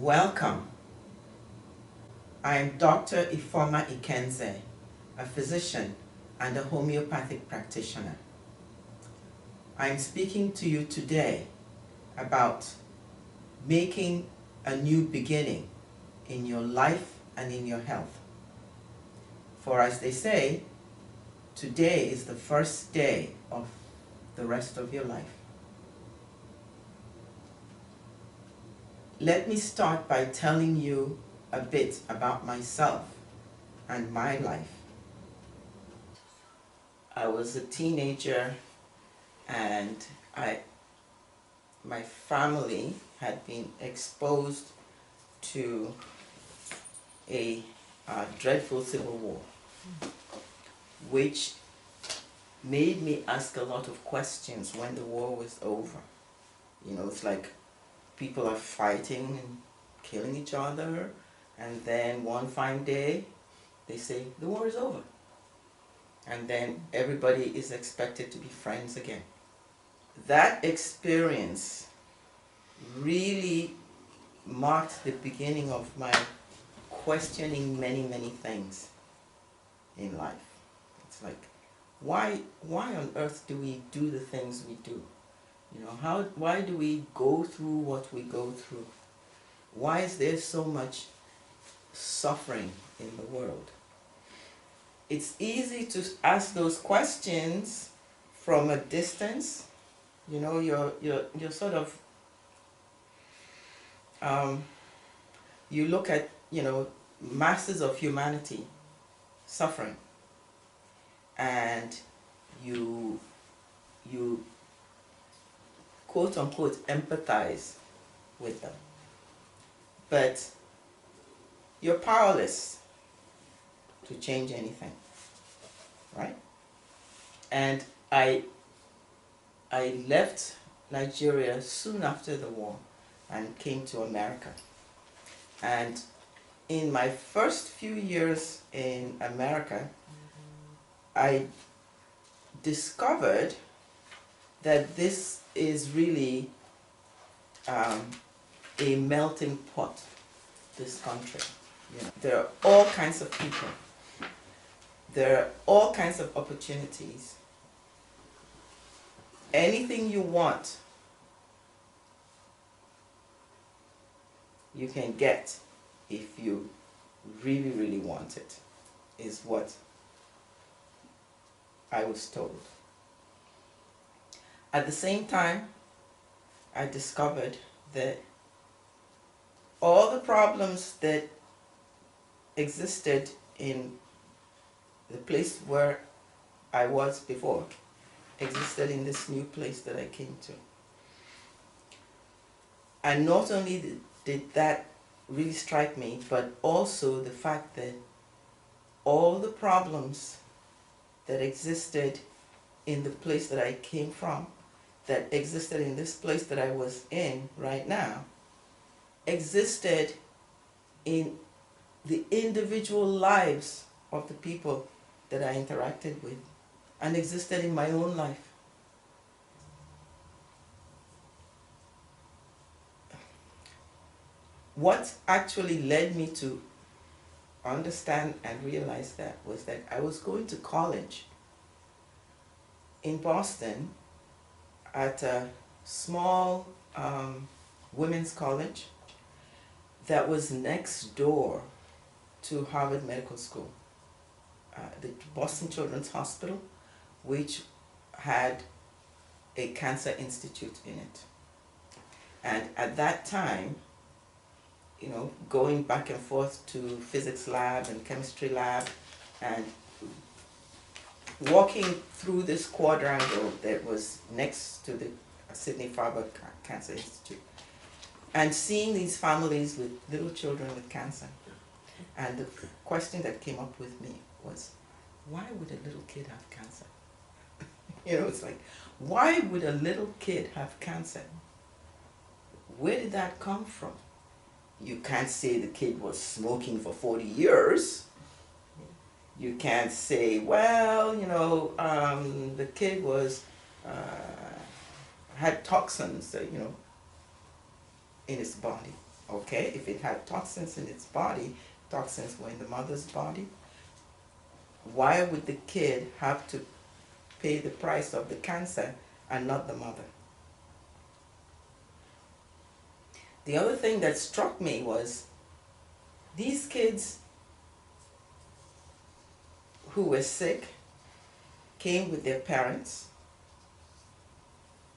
Welcome. I am Dr. Ifoma Ikenze, a physician and a homeopathic practitioner. I am speaking to you today about making a new beginning in your life and in your health. For as they say, today is the first day of the rest of your life. Let me start by telling you a bit about myself and my life. I was a teenager and my family had been exposed to a dreadful civil war, which made me ask a lot of questions when the war was over. You know, it's like people are fighting and killing each other, and then one fine day they say the war is over, and then everybody is expected to be friends again. That experience really marked the beginning of my questioning many things in life. It's like, why on earth do we do the things we do? You know, why do we go through what we go through? Why is there so much suffering in the world? It's easy to ask those questions from a distance. You know, you're sort of you look at, you know, masses of humanity suffering, and you quote unquote empathize with them, but you're powerless to change anything, right? And I left Nigeria soon after the war and came to America. And in my first few years in America, I discovered that this is really a melting pot, this country. You know, there are all kinds of people. There are all kinds of opportunities. Anything you want, you can get if you really want it, is what I was told. At the same time, I discovered that all the problems that existed in the place where I was before existed in this new place that I came to. And not only did that really strike me, but also the fact that all the problems that existed in the place that I came from, that existed in this place that I was in right now, existed in the individual lives of the people that I interacted with, and existed in my own life. What actually led me to understand and realize that was that I was going to college in Boston at a small women's college that was next door to Harvard Medical School, the Boston Children's Hospital, which had a cancer institute in it. And at that time, you know, going back and forth to physics lab and chemistry lab, and walking through this quadrangle that was next to the Sidney Farber Cancer Institute, and seeing these families with little children with cancer. And the question that came up with me was, why would a little kid have cancer? You know, it's like, why would a little kid have cancer? Where did that come from? You can't say the kid was smoking for 40 years. You can't say, well, you know, the kid was had toxins, you know, in his body. Okay, if it had toxins in its body, toxins were in the mother's body, why would the kid have to pay the price of the cancer and not the mother? The other thing that struck me was these kids who were sick came with their parents,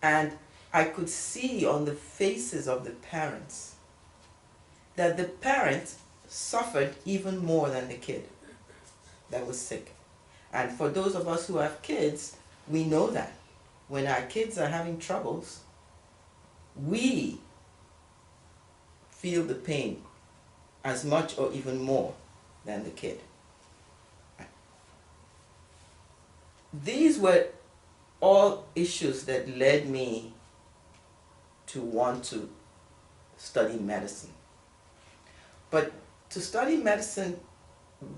and I could see on the faces of the parents that the parent suffered even more than the kid that was sick. And for those of us who have kids, we know that when our kids are having troubles, we feel the pain as much or even more than the kid. These were all issues that led me to want to study medicine. But to study medicine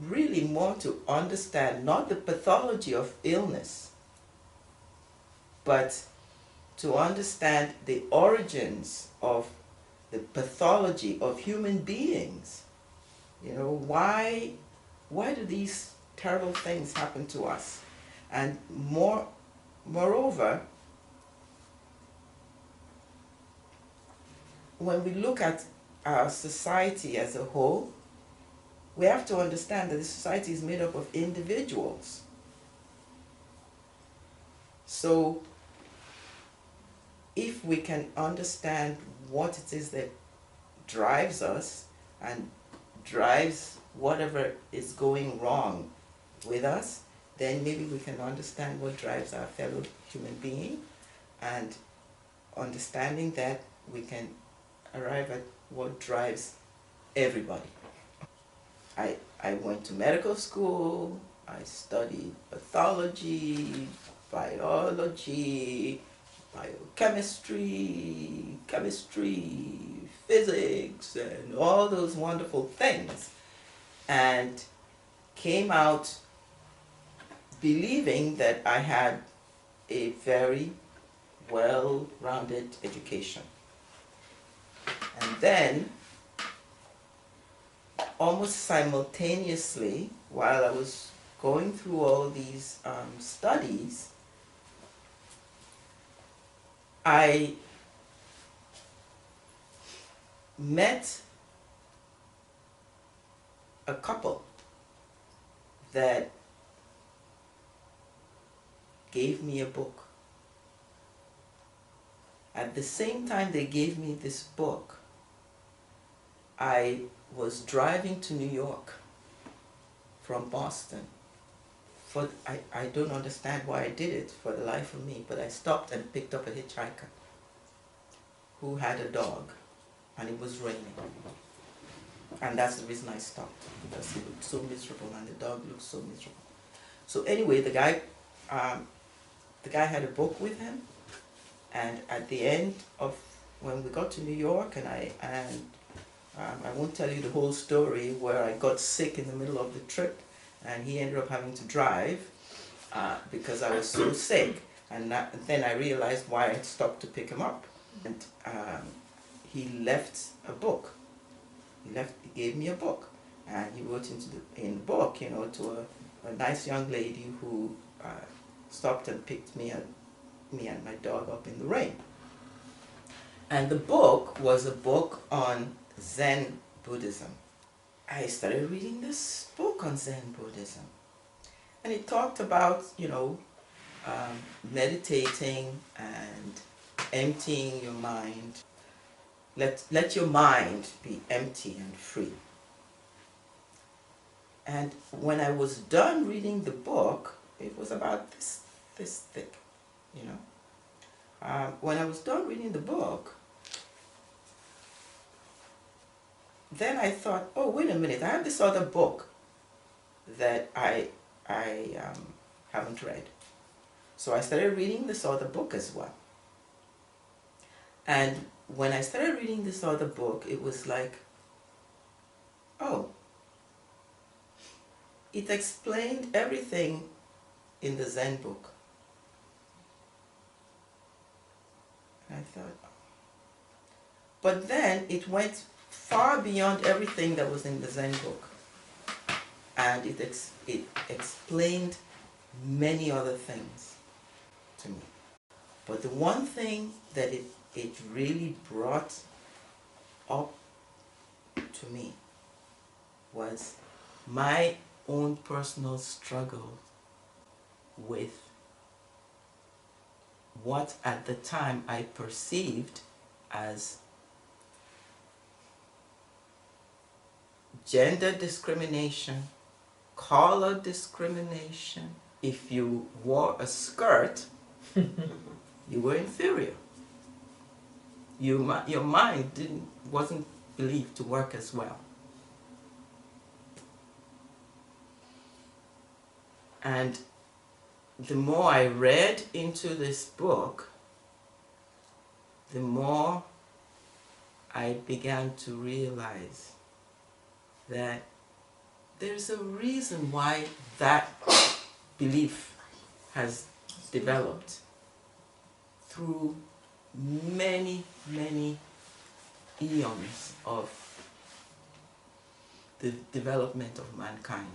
really more to understand not the pathology of illness, but to understand the origins of the pathology of human beings. You know, why do these terrible things happen to us? And moreover, when we look at our society as a whole, we have to understand that the society is made up of individuals. So if we can understand what it is that drives us and drives whatever is going wrong with us, then maybe we can understand what drives our fellow human being, and understanding that we can arrive at what drives everybody. I went to medical school, I studied pathology, biology, biochemistry, chemistry, physics, and all those wonderful things, and came out believing that I had a very well-rounded education. And then, almost simultaneously, while I was going through all these studies, I met a couple that gave me a book. At the same time they gave me this book, I was driving to New York from Boston. I don't understand why I did it for the life of me, but I stopped and picked up a hitchhiker who had a dog, and it was raining. And that's the reason I stopped, because he looked so miserable and the dog looked so miserable. So anyway, the guy had a book with him, and at the end of when we got to New York, and I won't tell you the whole story where I got sick in the middle of the trip, and he ended up having to drive because I was so sick, and then I realized why I stopped to pick him up. And he left a book. He gave me a book, and he wrote in the book, you know, to a nice young lady who stopped and picked me and my dog up in the rain. And the book was a book on Zen Buddhism. I started reading this book on Zen Buddhism, and it talked about, you know, meditating and emptying your mind. Let your mind be empty and free. And when I was done reading the book, it was about this thick, you know. When I was done reading the book, then I thought, oh, wait a minute, I have this other book that I haven't read. So I started reading this other book as well. And when I started reading this other book, it was like, oh, it explained everything in the Zen book. And I thought, but then it went far beyond everything that was in the Zen book. And it explained many other things to me. But the one thing that it really brought up to me was my own personal struggle with what at the time I perceived as gender discrimination, color discrimination. If you wore a skirt, you were inferior. Your mind wasn't believed to work as well. And the more I read into this book, the more I began to realize that there's a reason why that belief has developed through many, many eons of the development of mankind.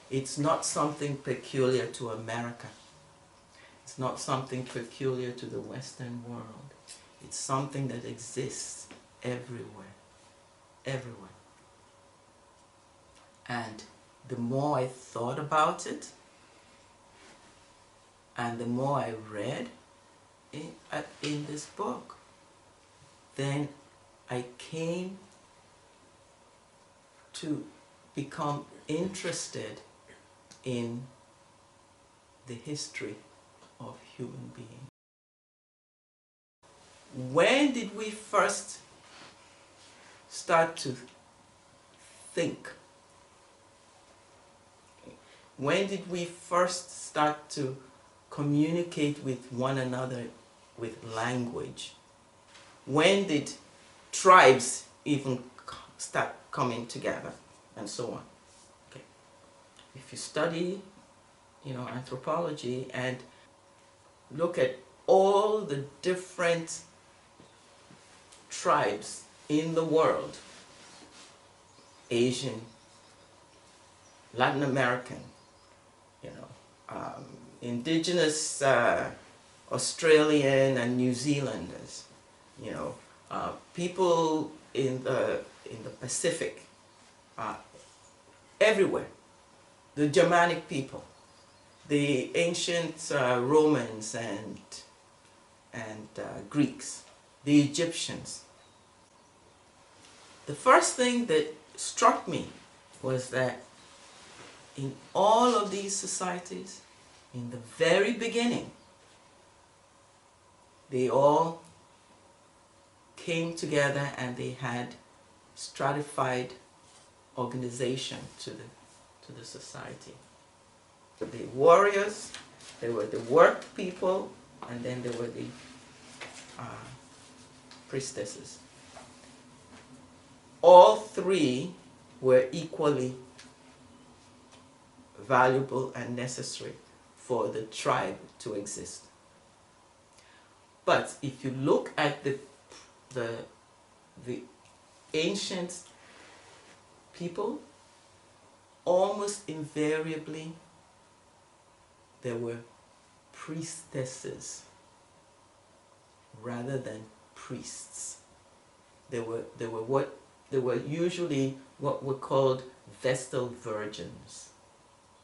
It's not something peculiar to America. It's not something peculiar to the Western world. It's something that exists everywhere, everywhere. And the more I thought about it, and the more I read in this book, then I came to become interested in the history of human beings. When did we first start to think? When did we first start to communicate with one another with language? When did tribes even start coming together, and so on? Okay. If you study, anthropology and look at all the different tribes in the world, Asian, Latin American, indigenous Australian and New Zealanders, people in the Pacific, everywhere, the Germanic people, the ancient Romans and Greeks, the Egyptians. The first thing that struck me was that in all of these societies, in the very beginning, they all came together and they had stratified organization to the society. The warriors, there were the work people, and then there were the priestesses. All three were equally valuable and necessary for the tribe to exist. But if you look at the ancient people, almost invariably there were priestesses rather than priests. They were usually what were called Vestal virgins.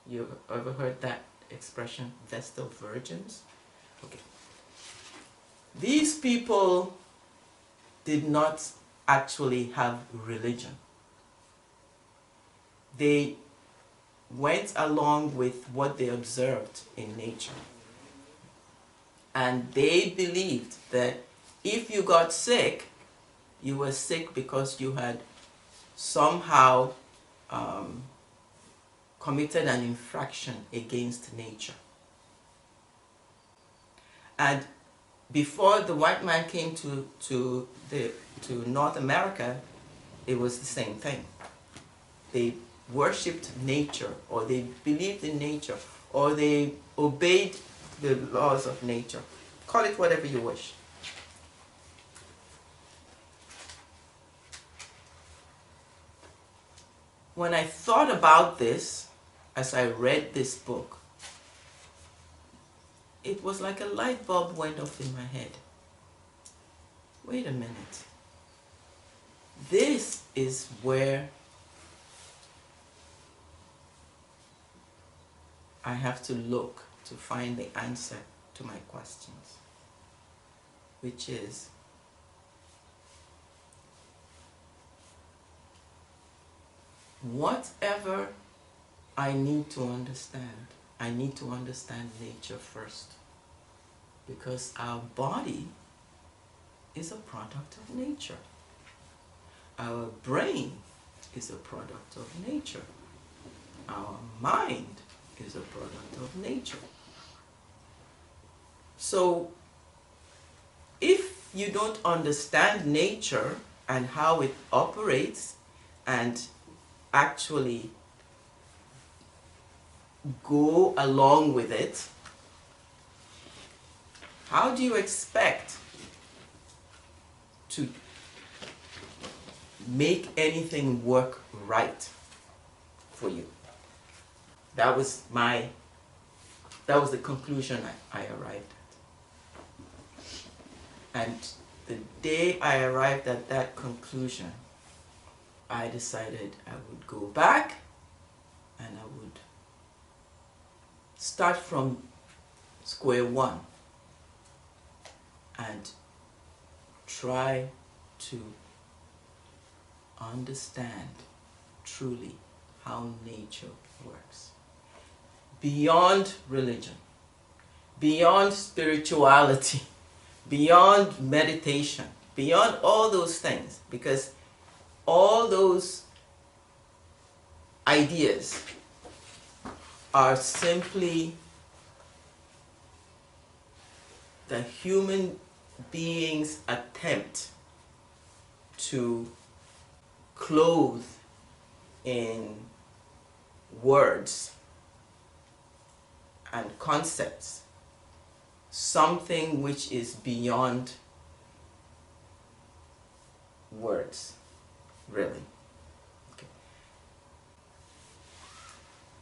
You ever heard that expression, Vestal virgins? Okay. These people did not actually have religion. They went along with what they observed in nature. And they believed that if you got sick, you were sick because you had somehow committed an infraction against nature. And before the white man came to North America, it was the same thing. They worshipped nature, or they believed in nature, or they obeyed the laws of nature. Call it whatever you wish. when I thought about this, as I read this book, it was like a light bulb went off in my head. Wait a minute. This is where I have to look to find the answer to my questions, which is, whatever I need to understand nature first, because our body is a product of nature. Our brain is a product of nature. Our mind is a product of nature. So if you don't understand nature and how it operates and actually go along with it, how do you expect to make anything work right for you? That was the conclusion I arrived at. And the day I arrived at that conclusion, I decided I would go back and I would start from square one and try to understand truly how nature works. Beyond religion, beyond spirituality, beyond meditation, beyond all those things, because all those ideas are simply the human being's attempt to clothe in words and concepts something which is beyond words, really. Okay.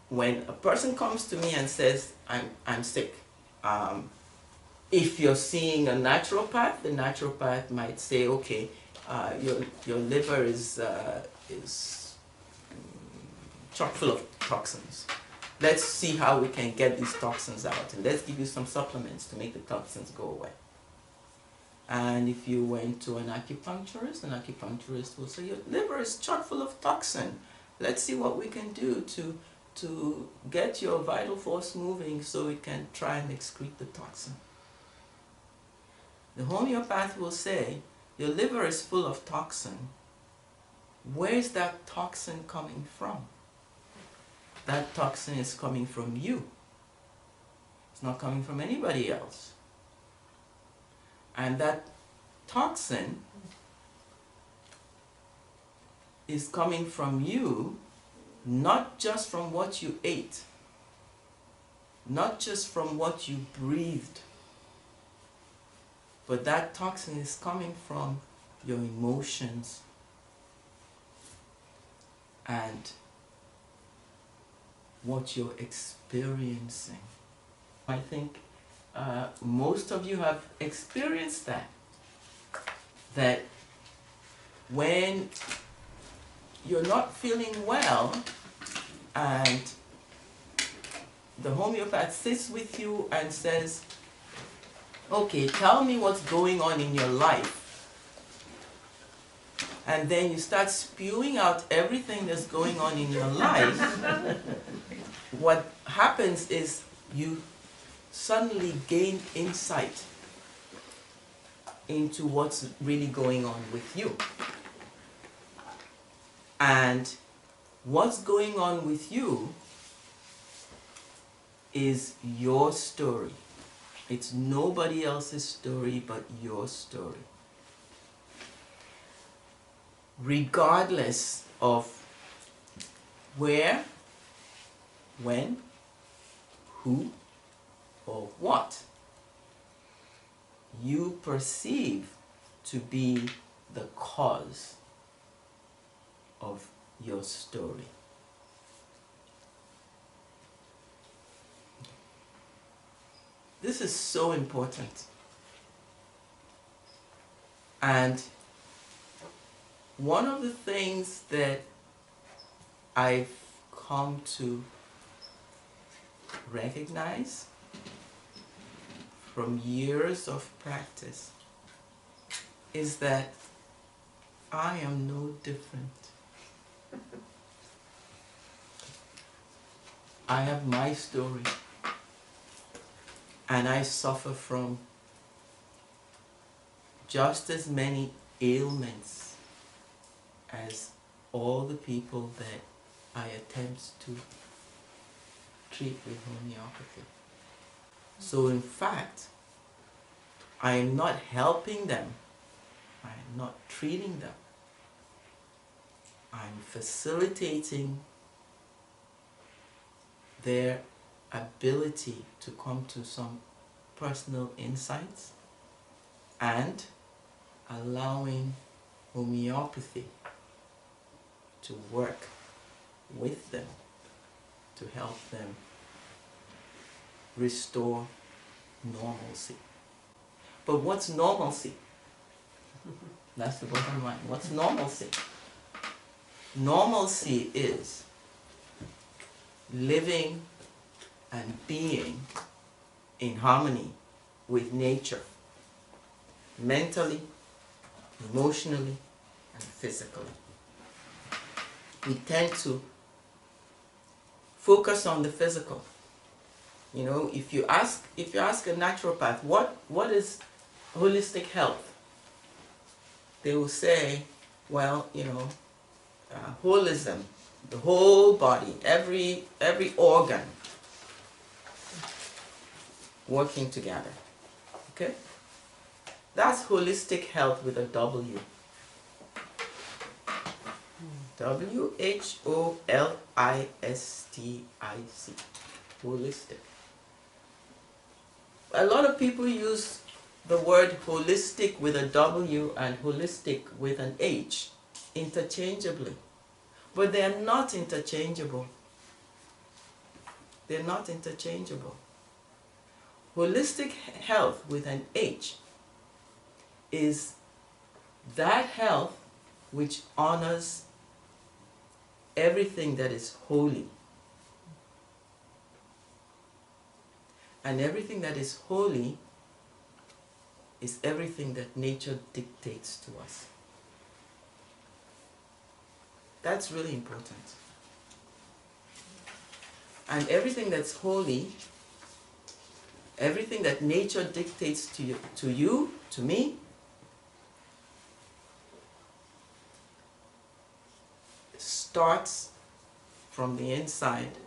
When a person comes to me and says, I'm sick, if you're seeing a naturopath, the naturopath might say, okay, your liver is chock full of toxins. Let's see how we can get these toxins out, and let's give you some supplements to make the toxins go away. And if you went to an acupuncturist will say, your liver is chock full of toxin. Let's see what we can do to get your vital force moving so it can try and excrete the toxin. The homeopath will say, your liver is full of toxin. Where's that toxin coming from? That toxin is coming from you. It's not coming from anybody else. And that toxin is coming from you, not just from what you ate, not just from what you breathed, but that toxin is coming from your emotions and what you're experiencing. I think most of you have experienced that when you're not feeling well and the homeopath sits with you and says, okay, tell me what's going on in your life. And then you start spewing out everything that's going on in your life. What happens is you suddenly gain insight into what's really going on with you. And what's going on with you is your story. It's nobody else's story but your story. Regardless of where, when, who, or what you perceive to be the cause of your story. This is so important. And one of the things that I've come to recognize from years of practice is that I am no different. I have my story, and I suffer from just as many ailments as all the people that I attempt to treat with homeopathy. So in fact, I am not helping them, I am not treating them, I'm facilitating their ability to come to some personal insights and allowing homeopathy to work with them to help them restore normalcy. But what's normalcy? That's the bottom line. What's normalcy? Normalcy is living and being in harmony with nature, mentally, emotionally, and physically. We tend to focus on the physical. You know, if you ask a naturopath what is holistic health, they will say, well, you know, holism, the whole body, every organ working together. Okay? That's holistic health with a W. WHOLISTIC. Holistic. A lot of people use the word holistic with a W and holistic with an H interchangeably. But they are not interchangeable. They're not interchangeable. Holistic health with an H is that health which honors everything that is holy. And everything that is holy is everything that nature dictates to us. That's really important. And everything that's holy, everything that nature dictates to you, to me, starts from the inside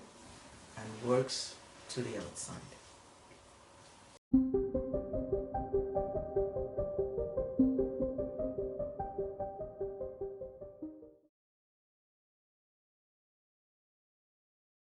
and works to the outside.